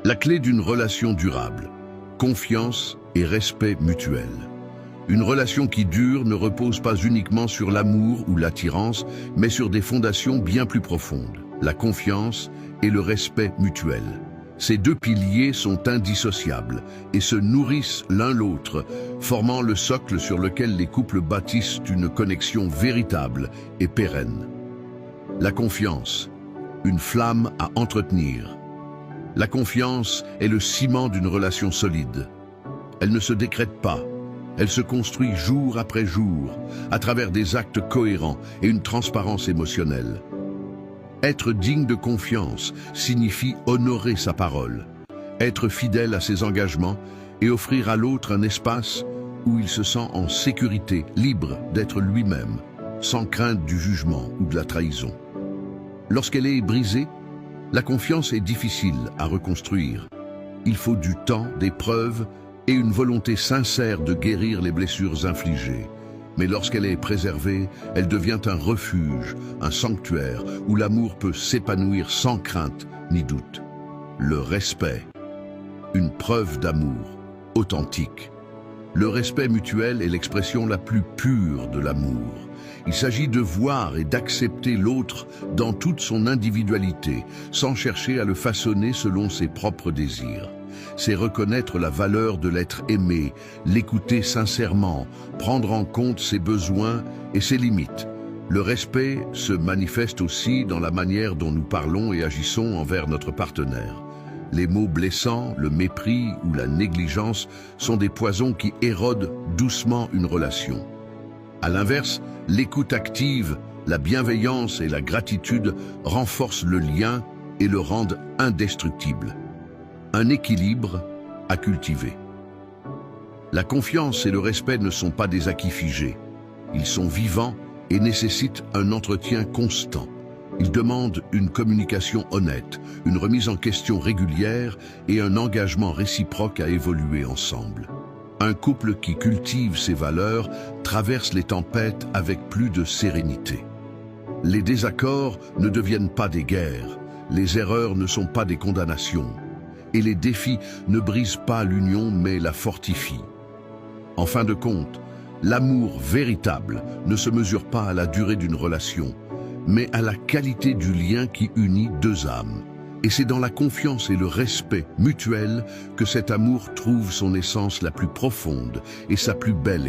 La clé d'une relation durable, confiance et respect mutuel. Une relation qui dure ne repose pas uniquement sur l'amour ou l'attirance, mais sur des fondations bien plus profondes, la confiance et le respect mutuel. Ces deux piliers sont indissociables et se nourrissent l'un l'autre, formant le socle sur lequel les couples bâtissent une connexion véritable et pérenne. La confiance, une flamme à entretenir. La confiance est le ciment d'une relation solide. Elle ne se décrète pas, elle se construit jour après jour, à travers des actes cohérents et une transparence émotionnelle. Être digne de confiance signifie honorer sa parole, être fidèle à ses engagements et offrir à l'autre un espace où il se sent en sécurité, libre d'être lui-même, sans crainte du jugement ou de la trahison. Lorsqu'elle est brisée, la confiance est difficile à reconstruire. Il faut du temps, des preuves et une volonté sincère de guérir les blessures infligées. Mais lorsqu'elle est préservée, elle devient un refuge, un sanctuaire où l'amour peut s'épanouir sans crainte ni doute. Le respect, une preuve d'amour authentique. Le respect mutuel est l'expression la plus pure de l'amour. Il s'agit de voir et d'accepter l'autre dans toute son individualité, sans chercher à le façonner selon ses propres désirs. C'est reconnaître la valeur de l'être aimé, l'écouter sincèrement, prendre en compte ses besoins et ses limites. Le respect se manifeste aussi dans la manière dont nous parlons et agissons envers notre partenaire. Les mots blessants, le mépris ou la négligence sont des poisons qui érodent doucement une relation. À l'inverse, l'écoute active, la bienveillance et la gratitude renforcent le lien et le rendent indestructible. Un équilibre à cultiver. La confiance et le respect ne sont pas des acquis figés. Ils sont vivants et nécessitent un entretien constant. Ils demandent une communication honnête, une remise en question régulière et un engagement réciproque à évoluer ensemble. Un couple qui cultive ses valeurs traverse les tempêtes avec plus de sérénité. Les désaccords ne deviennent pas des guerres, les erreurs ne sont pas des condamnations, et les défis ne brisent pas l'union mais la fortifient. En fin de compte, l'amour véritable ne se mesure pas à la durée d'une relation, mais à la qualité du lien qui unit deux âmes. Et c'est dans la confiance et le respect mutuel que cet amour trouve son essence la plus profonde et sa plus belle